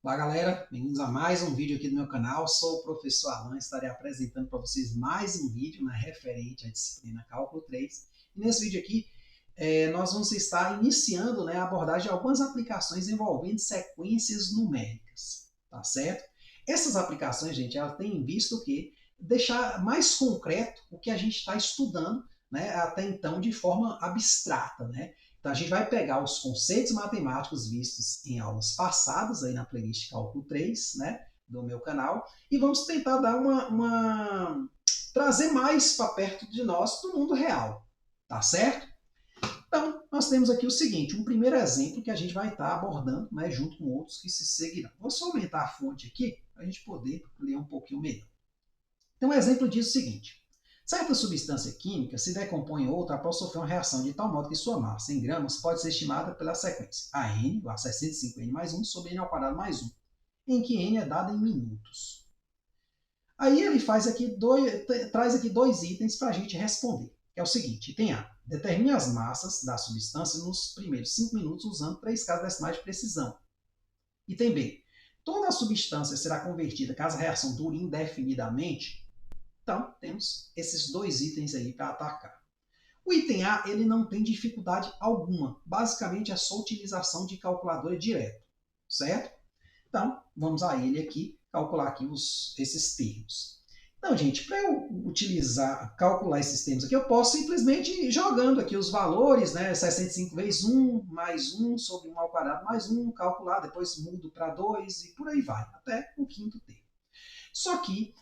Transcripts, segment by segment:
Olá galera, bem-vindos a mais um vídeo aqui do meu canal. Sou o professor Alan, estarei apresentando para vocês mais um vídeo referente à disciplina Cálculo 3. E nesse vídeo aqui nós vamos estar iniciando a abordagem de algumas aplicações envolvendo sequências numéricas, tá certo? Essas aplicações, gente, elas têm visto o quê? Deixar mais concreto o que a gente está estudando até então de forma abstrata, Então a gente vai pegar os conceitos matemáticos vistos em aulas passadas, aí na playlist Cálculo 3, do meu canal, e vamos tentar dar trazer mais para perto de nós do mundo real, tá certo? Então, nós temos aqui o seguinte, um primeiro exemplo que a gente vai estar abordando, junto com outros que se seguirão. Vou só aumentar a fonte aqui, para a gente poder ler um pouquinho melhor. Então, um exemplo diz o seguinte, certa substância química se decompõe em outra após sofrer uma reação de tal modo que sua massa em gramas pode ser estimada pela sequência AN, igual a 65N mais 1, sobre N ao quadrado mais 1, em que N é dada em minutos. Aí ele traz aqui dois itens para a gente responder, que é o seguinte, item A, determine as massas da substância nos primeiros 5 minutos usando 3 casas decimais de precisão. Item B, toda a substância será convertida caso a reação dure indefinidamente. Então, temos esses dois itens aí para atacar. O item A, ele não tem dificuldade alguma. Basicamente, é só utilização de calculadora direto, certo? Então, vamos a ele aqui, calcular aqui esses termos. Então, gente, para eu calcular esses termos aqui, eu posso simplesmente ir jogando aqui os valores, 65 vezes 1, mais 1 sobre 1 ao quadrado mais 1, calcular, depois mudo para 2 e por aí vai, até o quinto termo. Só que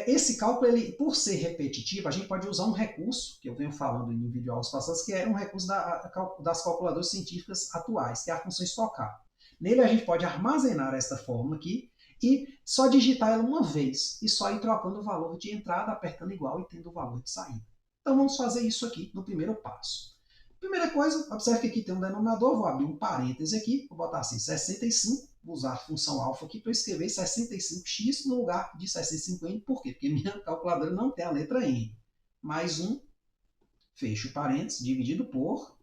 esse cálculo, ele, por ser repetitivo, a gente pode usar um recurso, que eu venho falando em vídeo aulas passadas, que é um recurso das calculadoras científicas atuais, que é a função estocar. Nele a gente pode armazenar esta fórmula aqui e só digitar ela uma vez e só ir trocando o valor de entrada, apertando igual e tendo o valor de saída. Então vamos fazer isso aqui no primeiro passo. Primeira coisa, observe que aqui tem um denominador, vou abrir um parêntese aqui, vou botar assim 65, vou usar a função alfa aqui para escrever 65x no lugar de 65n, por quê? Porque minha calculadora não tem a letra n. Mais 1, fecho o parênteses, dividido por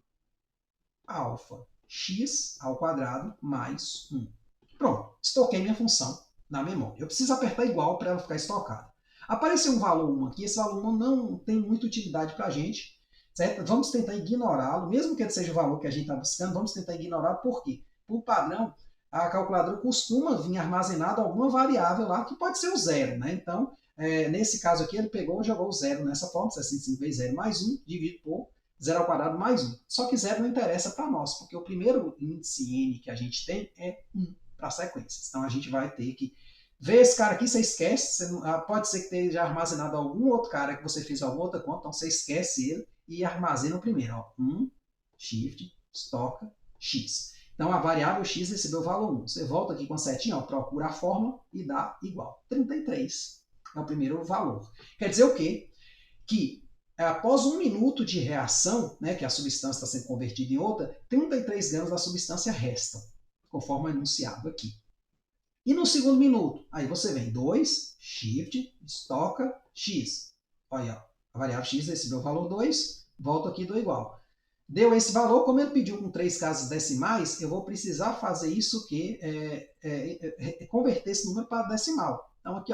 alfa, x ao quadrado mais 1. Pronto, estoquei minha função na memória. Eu preciso apertar igual para ela ficar estocada. Apareceu um valor 1 aqui, esse valor 1 não tem muita utilidade para a gente, certo? Vamos tentar ignorá-lo, mesmo que ele seja o valor que a gente está buscando, vamos tentar ignorá-lo, por quê? Por padrão, a calculadora costuma vir armazenada alguma variável lá, que pode ser o zero, Então, nesse caso aqui, ele pegou e jogou o zero nessa forma, 65 vezes 0 mais 1, dividido por 0 ao quadrado mais 1. Só que 0 não interessa para nós, porque o primeiro índice n que a gente tem é 1 para sequências. Então, a gente vai ter que ver esse cara aqui, você esquece, pode ser que esteja armazenado algum outro cara que você fez alguma outra conta, então você esquece ele e armazena o primeiro. 1, shift, estoca, x. Então, a variável x recebeu o valor 1. Você volta aqui com a setinha, procura a fórmula e dá igual. 33 é o primeiro valor. Quer dizer o quê? Que após 1 minuto de reação, que a substância está sendo convertida em outra, 33 gramas da substância restam, conforme enunciado aqui. E no segundo minuto, aí você vem 2, shift, estoca, x. Olha, a variável x recebeu o valor 2, volto aqui do igual. Deu esse valor, como ele pediu com 3 casas decimais, eu vou precisar fazer isso que converter esse número para decimal. Então aqui,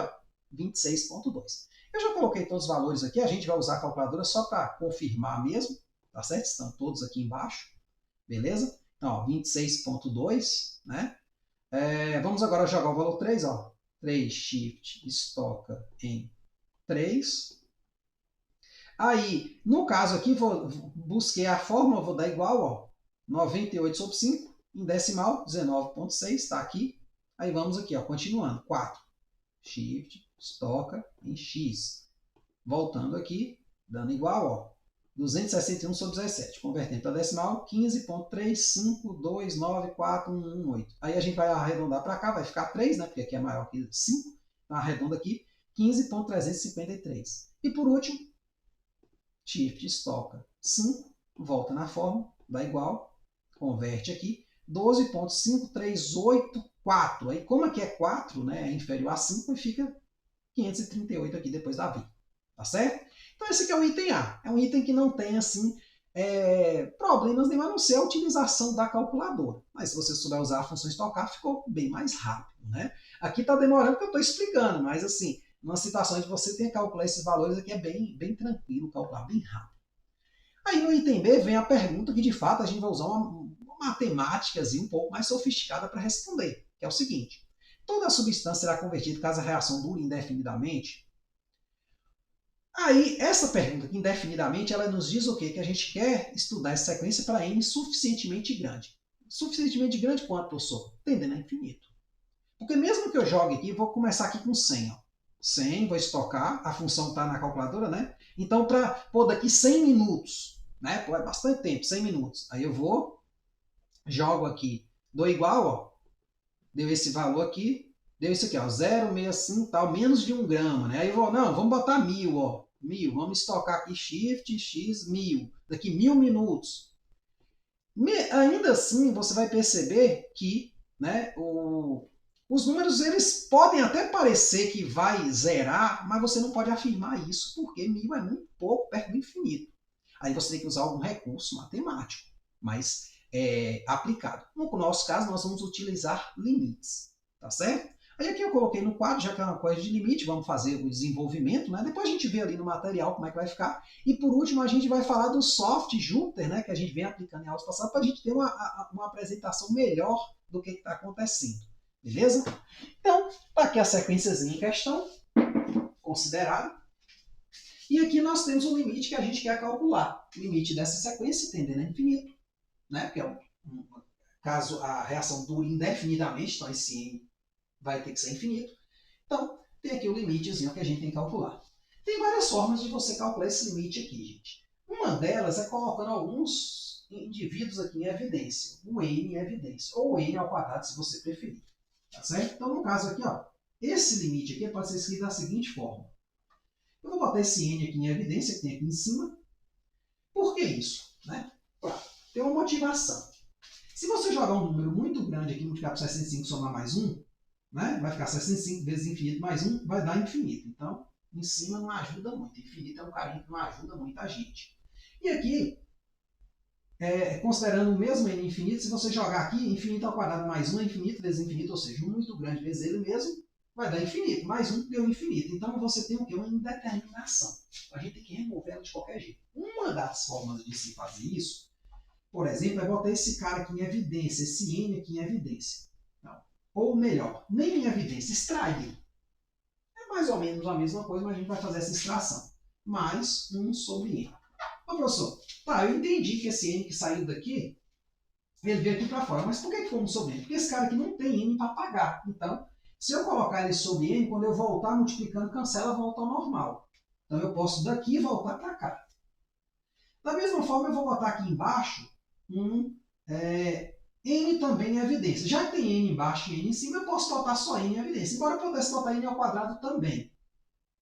26,2. Eu já coloquei todos os valores aqui, a gente vai usar a calculadora só para confirmar mesmo, tá certo? Estão todos aqui embaixo, beleza? Então, 26,2, vamos agora jogar o valor 3, 3 shift estoca em 3. Aí, no caso aqui, busquei a fórmula, vou dar igual, 98 sobre 5, em decimal, 19,6, está aqui. Aí vamos aqui, continuando, 4. Shift, estoca em x. Voltando aqui, dando igual, 261 sobre 17. Convertendo para decimal, 15,3529418. Aí a gente vai arredondar para cá, vai ficar 3, porque aqui é maior que 5. Então arredonda aqui, 15,353. E por último, shift estoca 5, volta na fórmula, dá igual, converte aqui, 12,5384. Aí como aqui é 4, é inferior a 5, e fica 538 aqui depois da vírgula. Tá certo? Então esse aqui é o item A. É um item que não tem assim problemas nenhum, a não ser a utilização da calculadora. Mas se você souber usar a função estocar, ficou bem mais rápido, né? Aqui está demorando porque eu estou explicando, mas assim, numa situação de você ter que calcular esses valores aqui é bem tranquilo, calcular bem rápido. Aí no item B vem a pergunta que de fato a gente vai usar uma matemática um pouco mais sofisticada para responder, que é o seguinte: toda substância será convertida caso a reação dure indefinidamente? Aí, essa pergunta aqui, indefinidamente, ela nos diz o quê? Que a gente quer estudar essa sequência para n suficientemente grande. Suficientemente grande quanto, professor? Tendendo a infinito. Porque mesmo que eu jogue aqui, vou começar aqui com 100. Ó. 100, vou estocar, a função está na calculadora, né? Então, para pôr daqui 100 minutos, né? Pô, é bastante tempo, 100 minutos. Aí eu vou, jogo aqui, dou igual, ó, deu esse valor aqui, deu isso aqui, ó, 0,65 tal, menos de 1 grama, né? Aí eu vou, não, vamos botar 1000, ó, 1000, vamos estocar aqui shift, x, 1000, daqui 1000 minutos. Ainda assim, você vai perceber que, né, os números, eles podem até parecer que vai zerar, mas você não pode afirmar isso, porque 1000 é muito pouco, perto do infinito. Aí você tem que usar algum recurso matemático, mas aplicado. No nosso caso, nós vamos utilizar limites, tá certo? Aí aqui eu coloquei no quadro, já que é uma coisa de limite, vamos fazer o desenvolvimento, né? Depois a gente vê ali no material como é que vai ficar. E por último, a gente vai falar do soft Jupyter, né? Que a gente vem aplicando em aulas passadas, para a gente ter uma apresentação melhor do que está acontecendo. Beleza? Então, tá aqui a sequenciazinha em questão, considerada. E aqui nós temos o limite que a gente quer calcular. O limite dessa sequência tendendo a infinito, né? Porque caso a reação dure indefinidamente, então esse n vai ter que ser infinito. Então, tem aqui o limitezinho que a gente tem que calcular. Tem várias formas de você calcular esse limite aqui, gente. Uma delas é colocando alguns indivíduos aqui em evidência. O n em evidência. Ou n ao quadrado, se você preferir. Tá certo? Então, no caso aqui, ó, esse limite aqui pode ser escrito da seguinte forma. Eu vou botar esse n aqui em evidência, que tem aqui em cima. Por que isso? Né? Claro, tem uma motivação. Se você jogar um número muito grande aqui, multiplicar por 65 e somar mais 1, né? Vai ficar 65 vezes infinito mais 1, vai dar infinito. Então, em cima não ajuda muito. Infinito é um carinho que não ajuda muito a gente. E aqui, considerando o mesmo n infinito, se você jogar aqui, infinito ao quadrado mais 1 é infinito vezes infinito, ou seja, 1 muito grande vezes ele mesmo, vai dar infinito. Mais 1 deu infinito. Então, você tem o quê? Uma indeterminação. A gente tem que remover ela de qualquer jeito. Uma das formas de se fazer isso, por exemplo, é botar esse cara aqui em evidência, esse n aqui em evidência. Não. Ou melhor, nem em evidência, extrair. É mais ou menos a mesma coisa, mas a gente vai fazer essa extração. Mais 1 sobre n. Ô, professor, tá, eu entendi que esse n que saiu daqui, ele veio aqui para fora. Mas por que foi 1 sobre n? Porque esse cara aqui não tem n para pagar. Então, se eu colocar ele sobre n, quando eu voltar multiplicando, cancela, volta ao normal. Então, eu posso daqui voltar para cá. Da mesma forma, eu vou botar aqui embaixo n também em evidência. Já que tem n embaixo e n em cima, eu posso botar só n em evidência. Embora eu pudesse botar n ao quadrado também.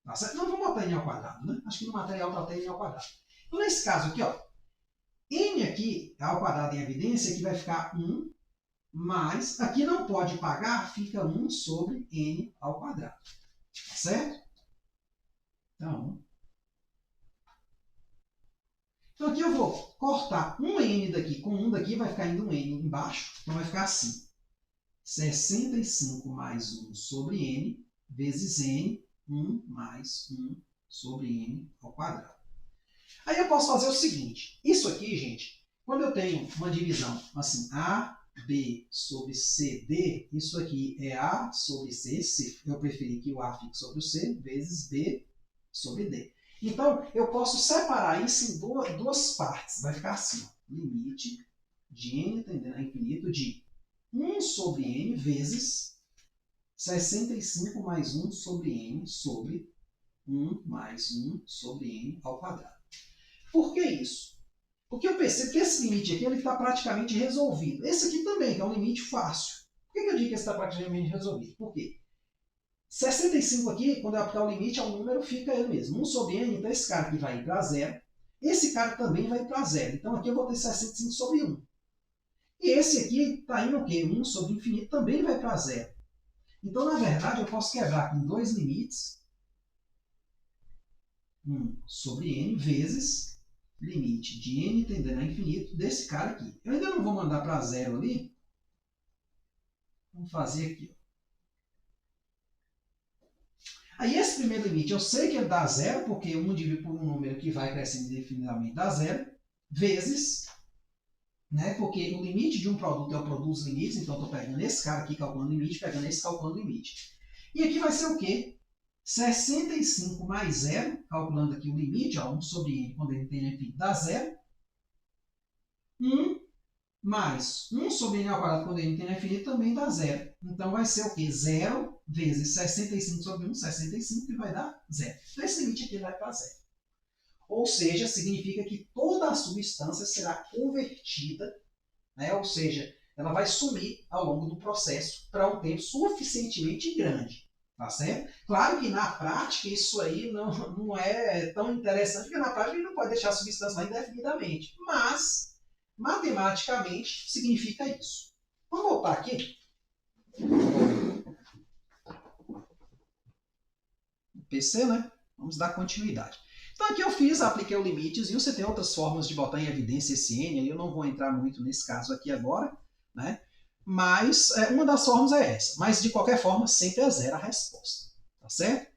Tá certo? Não, vamos botar n ao quadrado, né? Acho que no material está até n ao quadrado. Então, nesse caso aqui, ó, n aqui ao quadrado em evidência, aqui vai ficar 1, mais, aqui não pode pagar, fica 1 sobre n ao quadrado. Tá certo? Então aqui eu vou cortar um n daqui com 1 daqui, vai ficar indo um n embaixo. Então vai ficar assim. 65 mais 1 sobre n vezes n, 1 mais 1 sobre n ao quadrado. Aí eu posso fazer o seguinte. Isso aqui, gente, quando eu tenho uma divisão assim, A, B sobre C, D, isso aqui é A sobre C, se eu preferir que o A fique sobre o C, vezes B sobre D. Então, eu posso separar isso em duas partes. Vai ficar assim, ó, limite de n tendendo a infinito de 1 sobre n vezes 65 mais 1 sobre n sobre 1 mais 1 sobre n ao quadrado. Por que isso? Porque eu percebo que esse limite aqui está praticamente resolvido. Esse aqui também, que é um limite fácil. Por que eu digo que esse está praticamente resolvido? Por quê? 65 aqui, quando eu aplicar o limite, é um número, fica ele mesmo. 1 sobre n, então esse cara aqui vai ir para zero. Esse cara também vai ir para zero. Então aqui eu vou ter 65 sobre 1. E esse aqui está indo o quê? 1 sobre infinito também vai para zero. Então, na verdade, eu posso quebrar aqui em dois limites. 1 sobre n vezes limite de n tendendo a infinito desse cara aqui. Eu ainda não vou mandar para zero ali. Vamos fazer aqui. Aí esse primeiro limite, eu sei que ele dá zero, porque 1 dividido por um número que vai crescendo indefinidamente dá zero, vezes, né, porque o limite de um produto é o produto dos limites, então eu estou pegando esse cara aqui calculando limite, pegando esse calculando limite. E aqui vai ser o quê? 65 mais zero, calculando aqui o limite, ó, 1 sobre n, quando ele tem infinito, dá zero. 1 mais 1 sobre n ao quadrado, quando n tem infinito, também dá zero. Então vai ser o quê? 0 vezes 65 sobre 1, 65, e vai dar zero. Então esse limite aqui vai para zero. Ou seja, significa que toda a substância será convertida, né? Ou seja, ela vai sumir ao longo do processo para um tempo suficientemente grande. Tá certo? Claro que na prática isso aí não é tão interessante, porque na prática a gente não pode deixar a substância lá indefinidamente. Mas, matematicamente, significa isso. Vamos voltar aqui. PC, né? Vamos dar continuidade. Então aqui eu apliquei o limitezinho, você tem outras formas de botar em evidência esse n, aí eu não vou entrar muito nesse caso aqui agora, né? Mas uma das formas é essa. Mas de qualquer forma, sempre é zero a resposta. Tá certo?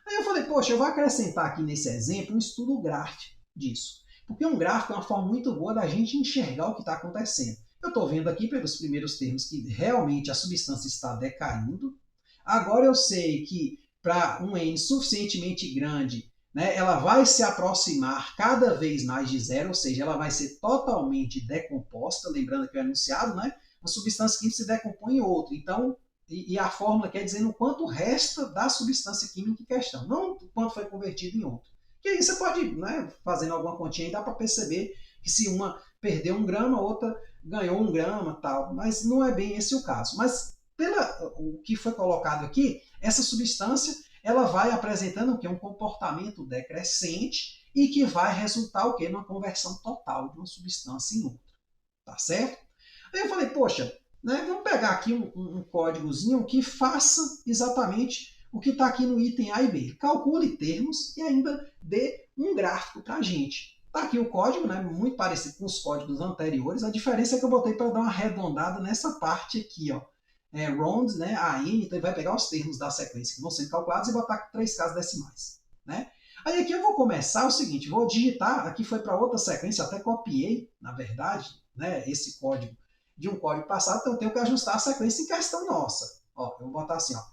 Aí eu falei, poxa, eu vou acrescentar aqui nesse exemplo um estudo gráfico disso. Porque um gráfico é uma forma muito boa da gente enxergar o que está acontecendo. Eu estou vendo aqui pelos primeiros termos que realmente a substância está decaindo. Agora eu sei que para um n suficientemente grande, né, ela vai se aproximar cada vez mais de zero, ou seja, ela vai ser totalmente decomposta. Lembrando que é enunciado, né? Uma substância química se decompõe em outra. Então, e a fórmula quer dizer no quanto resta da substância química em questão, não o quanto foi convertido em outra. Que aí você pode, né, fazendo alguma continha, dá para perceber que se uma perdeu 1 grama, a outra ganhou 1 grama, tal. Mas não é bem esse o caso. Mas o que foi colocado aqui, essa substância ela vai apresentando o quê? Um comportamento decrescente e que vai resultar o quê? Numa conversão total de uma substância em outra. Tá certo? Aí eu falei, poxa, né, vamos pegar aqui um códigozinho que faça exatamente o que está aqui no item A e B. Calcule termos e ainda dê um gráfico para a gente. Está aqui o código, né, muito parecido com os códigos anteriores. A diferença é que eu botei para dar uma arredondada nessa parte aqui, ó. Round, né, AN, então ele vai pegar os termos da sequência que vão ser calculados e botar 3 casas decimais. Né? Aí aqui eu vou começar o seguinte, vou digitar, aqui foi para outra sequência, até copiei, na verdade, né, esse código de um código passado, então eu tenho que ajustar a sequência em questão nossa. Ó, eu vou botar assim, ó,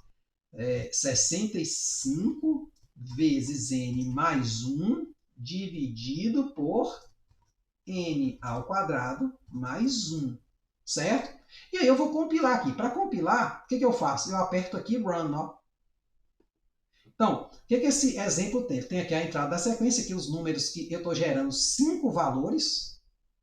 65 vezes n mais 1 dividido por n ao quadrado mais 1, certo? E aí eu vou compilar aqui. Para compilar, o que eu faço? Eu aperto aqui Run. Ó. Então, o que esse exemplo tem? Tem aqui a entrada da sequência, aqui os números que eu estou gerando 5 valores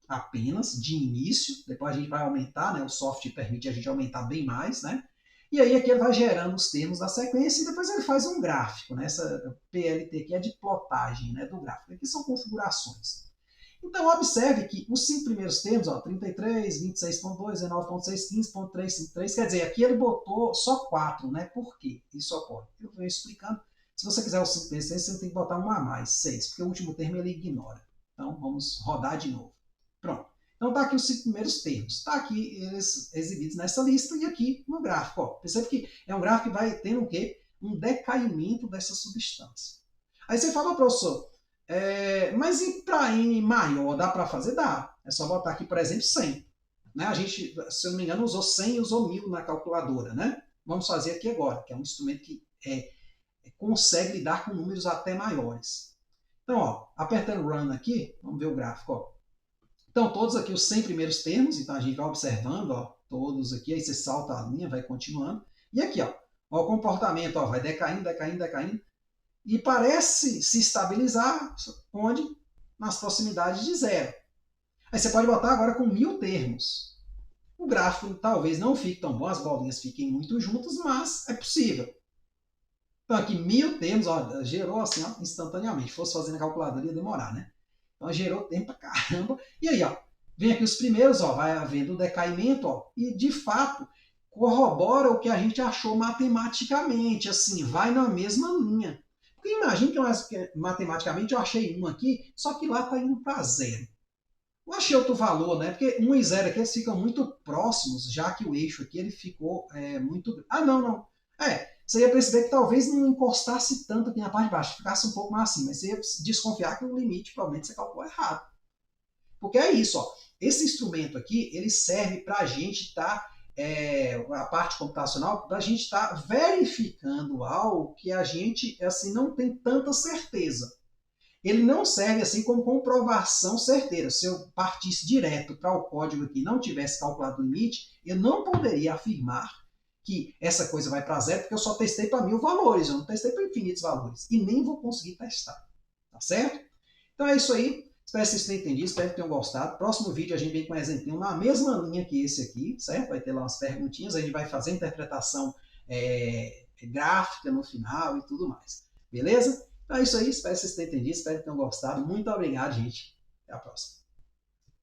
apenas de início. Depois a gente vai aumentar, né? O software permite a gente aumentar bem mais, né? E aí aqui ele vai gerando os termos da sequência e depois ele faz um gráfico, né? Essa PLT aqui é de plotagem, né, do gráfico. Aqui são configurações. Então, observe que os 5 primeiros termos, ó, 33, 26.2, 19.6, 15.3, 53, quer dizer, aqui ele botou só 4, né? Por quê? Isso ocorre. Eu venho explicando. Se você quiser os 5 primeiros termos, você tem que botar um a mais, 6, porque o último termo ele ignora. Então, vamos rodar de novo. Pronto. Então, está aqui os 5 primeiros termos. Está aqui eles exibidos nessa lista e aqui no gráfico. Ó. Percebe que é um gráfico que vai tendo o quê? Um decaimento dessa substância. Aí você fala, professor, mas e para N maior, dá para fazer? Dá. É só botar aqui, por exemplo, 100. Né? A gente, se eu não me engano, usou 100 e usou 1000 na calculadora. Né? Vamos fazer aqui agora, que é um instrumento que consegue lidar com números até maiores. Então, ó, apertando Run aqui, vamos ver o gráfico. Ó. Então, todos aqui os 100 primeiros termos, então a gente vai observando, ó, todos aqui, aí você salta a linha, vai continuando. E aqui, ó, o comportamento ó, vai decaindo, decaindo, decaindo. E parece se estabilizar onde? Nas proximidades de zero. Aí você pode botar agora com 1000 termos. O gráfico talvez não fique tão bom, as bolinhas fiquem muito juntas, mas é possível. Então aqui 1000 termos, ó, gerou assim ó, instantaneamente. Se fosse fazendo a calculadora ia demorar, né? Então gerou tempo pra caramba. E aí, ó, vem aqui os primeiros, ó, vai havendo o decaimento, ó, e de fato corrobora o que a gente achou matematicamente, assim, vai na mesma linha. Porque imagine que matematicamente eu achei 1 aqui, só que lá está indo para 0. Eu achei outro valor, né? Porque 1 e 0 aqui eles ficam muito próximos, já que o eixo aqui ele ficou muito... Ah, não, não. Você ia perceber que talvez não encostasse tanto aqui na parte de baixo, ficasse um pouco mais assim, mas você ia desconfiar que o limite provavelmente você calculou errado. Porque é isso, ó. Esse instrumento aqui, ele serve para a gente estar, a parte computacional, para a gente estar verificando algo que a gente assim não tem tanta certeza. Ele não serve assim como comprovação certeira. Se eu partisse direto para o código aqui e não tivesse calculado o limite, eu não poderia afirmar que essa coisa vai para 0, porque eu só testei para 1000 valores, eu não testei para infinitos valores. E nem vou conseguir testar. Tá certo? Então é isso aí. Espero que vocês tenham entendido, espero que tenham gostado. Próximo vídeo a gente vem com um exemplinho na mesma linha que esse aqui, certo? Vai ter lá umas perguntinhas, a gente vai fazer a interpretação gráfica no final e tudo mais. Beleza? Então é isso aí, espero que vocês tenham entendido, espero que tenham gostado. Muito obrigado, gente. Até a próxima.